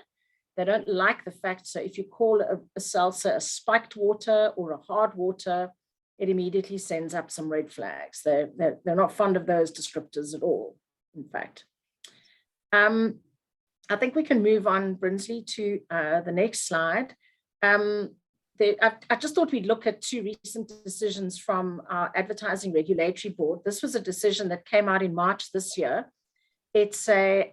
they don't like the fact. So if you call a seltzer a spiked water or a hard water, it immediately sends up some red flags. They're not fond of those descriptors at all, in fact. I think we can move on, Brinsley, to the next slide. I just thought we'd look at two recent decisions from our Advertising Regulatory Board. This was a decision that came out in March this year. It's a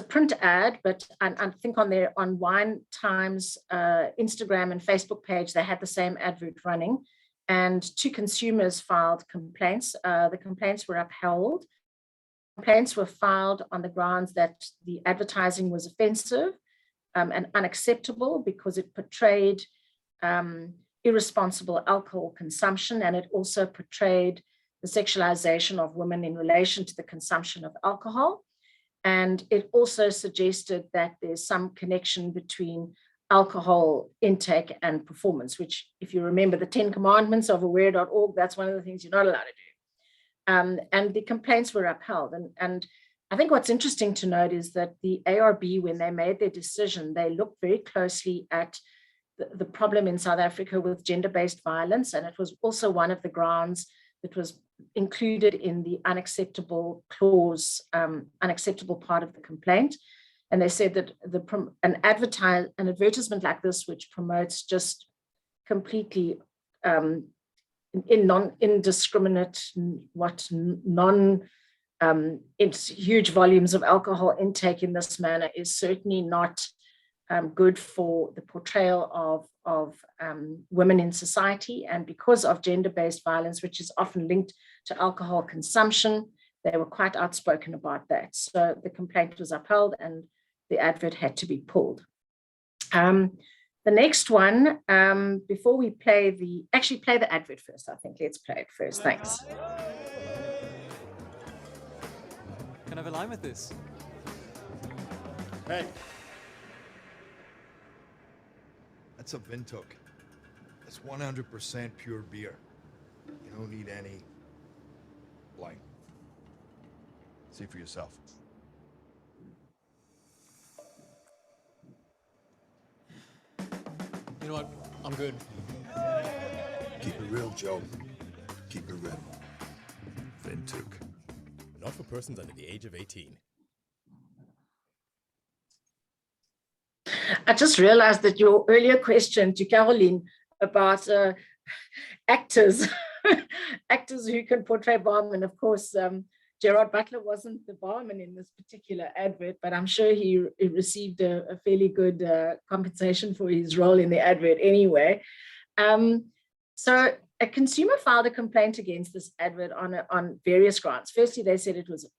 print ad, but I think on Wine Times Instagram and Facebook page, they had the same advert running, and two consumers filed complaints. The complaints were upheld. Complaints were filed on the grounds that the advertising was offensive and unacceptable because it portrayed irresponsible alcohol consumption, and it also portrayed the sexualization of women in relation to the consumption of alcohol. And it also suggested that there's some connection between alcohol intake and performance, which, if you remember the 10 commandments of aware.org, that's one of the things you're not allowed to do. And the complaints were upheld. And I think what's interesting to note is that the ARB, when they made their decision, they looked very closely at the problem in South Africa with gender-based violence. And it was also one of the grounds that was included in the unacceptable clause, unacceptable part of the complaint. And they said that an advertisement like this, which promotes just completely indiscriminate, it's huge volumes of alcohol intake in this manner, is certainly not good for the portrayal of women in society. And because of gender-based violence, which is often linked to alcohol consumption, they were quite outspoken about that. So the complaint was upheld and the advert had to be pulled. The next one, before we play the advert first, I think. Let's play it first. Thanks. Can I have a line with this? Hey. That's a Windhoek. That's 100% pure beer. You don't need any blank. See for yourself. You know what? I'm good. Keep it real, Joe. Keep it real. Windhoek. Not for persons under the age of 18. I just realized that your earlier question to Caroline about actors, actors who can portray barman, of course, Gerard Butler wasn't the barman in this particular advert, but I'm sure he received a fairly good compensation for his role in the advert anyway. So a consumer filed a complaint against this advert on various grounds. Firstly,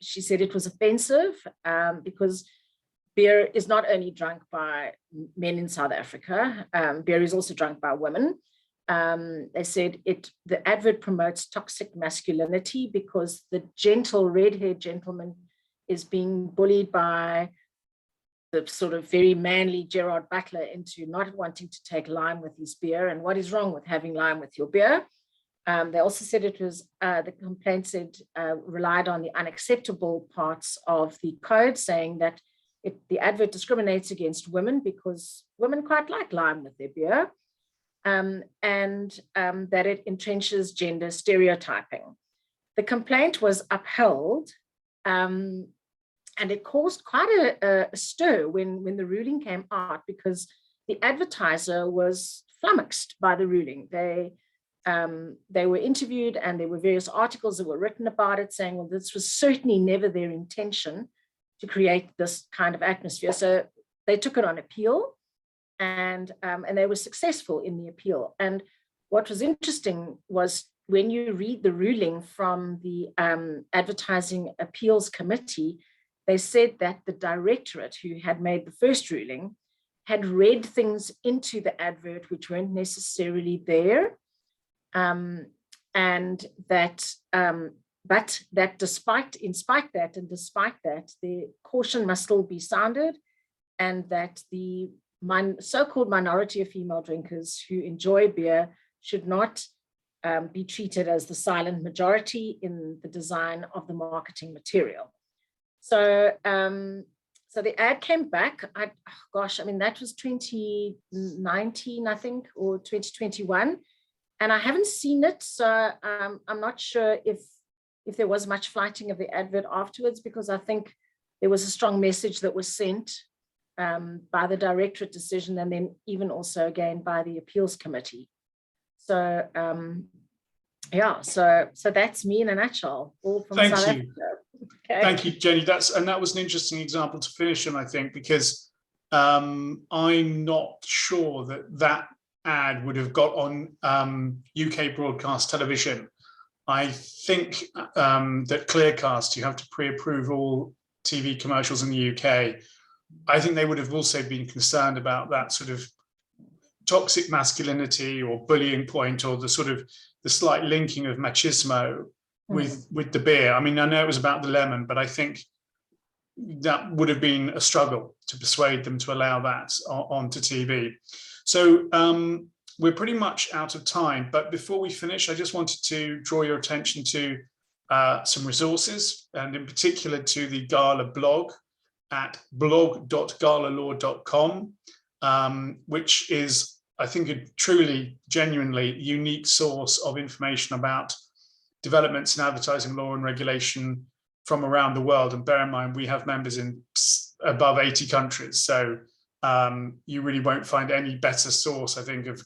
she said it was offensive because beer is not only drunk by men in South Africa, beer is also drunk by women. They said the advert promotes toxic masculinity because the gentle red-haired gentleman is being bullied by the sort of very manly Gerard Butler into not wanting to take lime with his beer. And what is wrong with having lime with your beer? They also said it was, the complaint said, relied on the unacceptable parts of the code, saying that the advert discriminates against women because women quite like lime with their beer. And that it entrenches gender stereotyping. The complaint was upheld, and it caused quite a stir when the ruling came out, because the advertiser was flummoxed by the ruling. They were interviewed and there were various articles that were written about it saying, well, this was certainly never their intention to create this kind of atmosphere. So they took it on appeal. And they were successful in the appeal. And what was interesting was when you read the ruling from the Advertising Appeals Committee, they said that the directorate who had made the first ruling had read things into the advert which weren't necessarily there, and that but that despite that, the caution must still be sounded, and that the so-called minority of female drinkers who enjoy beer should not be treated as the silent majority in the design of the marketing material. So, so the ad came back. I mean, that was 2019, I think, or 2021, and I haven't seen it. So I'm not sure if there was much flighting of the advert afterwards, because I think there was a strong message that was sent by the directorate decision, and then even also again by the appeals committee. So yeah, so that's me in a nutshell, all from South Africa. Okay. Thank you, Jenny. That was an interesting example to finish on, I think, because I'm not sure that ad would have got on UK broadcast television. I think that Clearcast, you have to pre-approve all TV commercials in the UK. I think they would have also been concerned about that sort of toxic masculinity or bullying point, or the sort of the slight linking of machismo with the beer. I mean, I know it was about the lemon, but I think that would have been a struggle to persuade them to allow that onto TV. So we're pretty much out of time, but before we finish, I just wanted to draw your attention to some resources, and in particular to the GALA blog at blog.galalaw.com, which is, I think, a truly, genuinely unique source of information about developments in advertising law and regulation from around the world. And bear in mind, we have members in above 80 countries. So you really won't find any better source, I think, of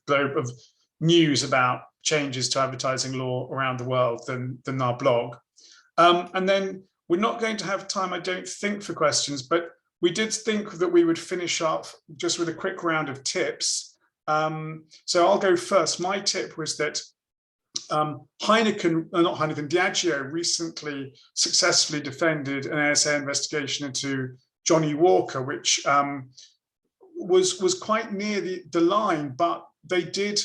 news about changes to advertising law around the world than our blog. And then we're not going to have time, I don't think, for questions, but we did think that we would finish up just with a quick round of tips. So I'll go first. My tip was that Diageo recently successfully defended an ASA investigation into Johnny Walker, which was quite near the line, but they did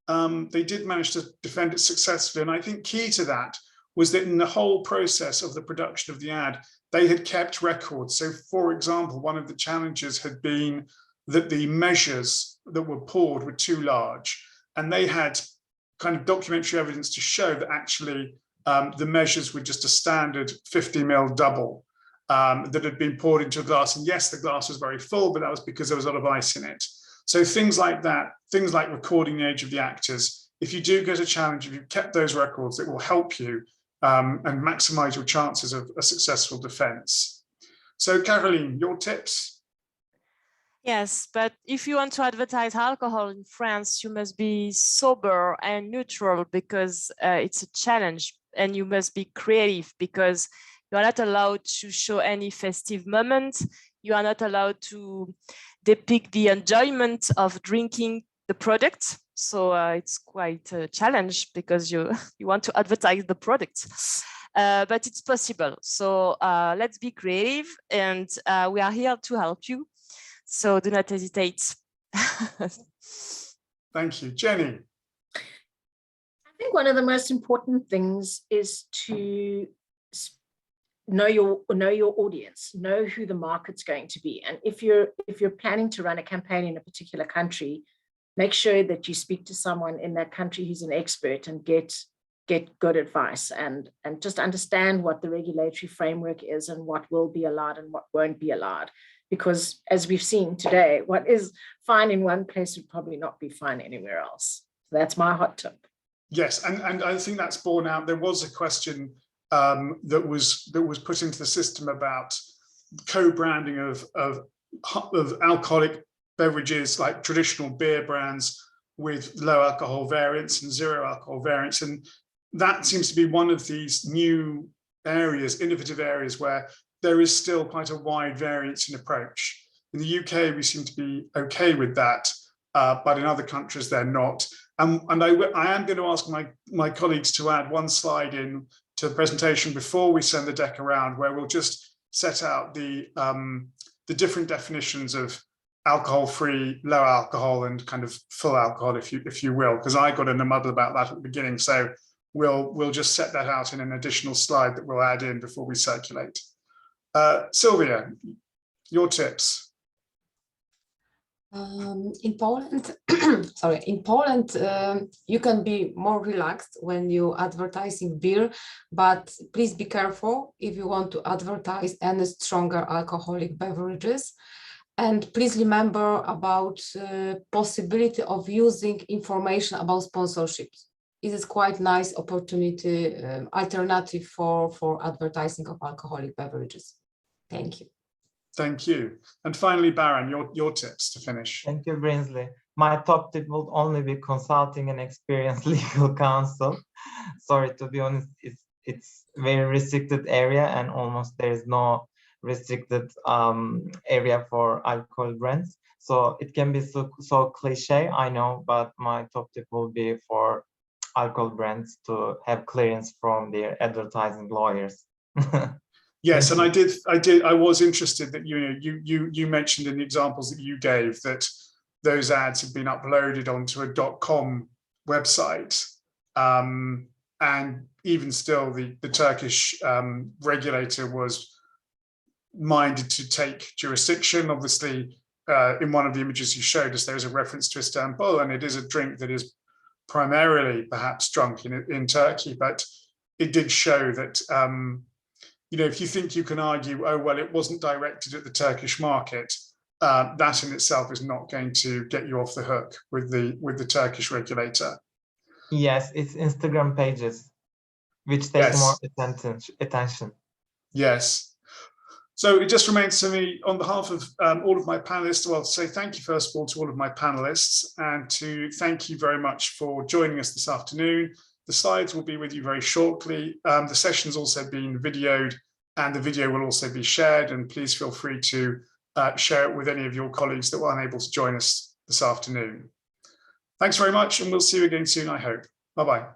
manage to defend it successfully. And I think key to that was that in the whole process of the production of the ad, they had kept records. So, for example, one of the challenges had been that the measures that were poured were too large, and they had kind of documentary evidence to show that actually the measures were just a standard 50 ml double that had been poured into a glass. And yes, the glass was very full, but that was because there was a lot of ice in it. So things like that, things like recording the age of the actors, if you do get a challenge, if you've kept those records, it will help you and maximize your chances of a successful defense. So Caroline, your tips? Yes, but if you want to advertise alcohol in France, you must be sober and neutral because it's a challenge, and you must be creative because you are not allowed to show any festive moment. You are not allowed to depict the enjoyment of drinking the product. So it's quite a challenge because you want to advertise the product, but it's possible. So let's be creative, and we are here to help you. So do not hesitate. Thank you. Jenny? I think one of the most important things is to know your audience, know who the market's going to be. And if you're planning to run a campaign in a particular country, make sure that you speak to someone in that country who's an expert and get good advice and just understand what the regulatory framework is and what will be allowed and what won't be allowed. Because as we've seen today, what is fine in one place would probably not be fine anywhere else. So that's my hot tip. Yes, and I think that's borne out. There was a question that was put into the system about co-branding of alcoholic beverages like traditional beer brands with low alcohol variants and zero alcohol variants. And that seems to be one of these new areas, innovative areas, where there is still quite a wide variance in approach. In the UK, we seem to be okay with that, but in other countries, they're not. And I am going to ask my colleagues to add one slide in to the presentation before we send the deck around, where we'll just set out the different definitions of alcohol-free, low alcohol, and kind of full alcohol, if you will, because I got in a muddle about that at the beginning. So we'll just set that out in an additional slide that we'll add in before we circulate. Sylvia, your tips. In Poland, you can be more relaxed when you advertising beer, but please be careful if you want to advertise any stronger alcoholic beverages. And please remember about possibility of using information about sponsorships. It is quite nice opportunity, alternative for advertising of alcoholic beverages. Thank you. Thank you. And finally, Baran, your tips to finish. Thank you, Brinsley. My top tip would only be consulting an experienced legal counsel. Sorry, to be honest, it's very restricted area, and almost there is no restricted area for alcohol brands. So it can be so cliche, I know, but my top tip will be for alcohol brands to have clearance from their advertising lawyers. Yes, and I was interested that you mentioned in the examples that you gave that those ads have been uploaded onto a .com website, and even still the Turkish regulator was minded to take jurisdiction. Obviously, in one of the images you showed us, there is a reference to Istanbul, and it is a drink that is primarily perhaps drunk in Turkey, but it did show that if you think you can argue, oh, well, it wasn't directed at the Turkish market, that in itself is not going to get you off the hook with the Turkish regulator. Yes, it's Instagram pages, which take more attention. Yes. So it just remains to me, on behalf of all of my panelists, well, to say thank you first of all to all of my panelists, and to thank you very much for joining us this afternoon. The slides will be with you very shortly. The session's also been videoed, and the video will also be shared, and please feel free to share it with any of your colleagues that were unable to join us this afternoon. Thanks very much, and we'll see you again soon, I hope. Bye-bye.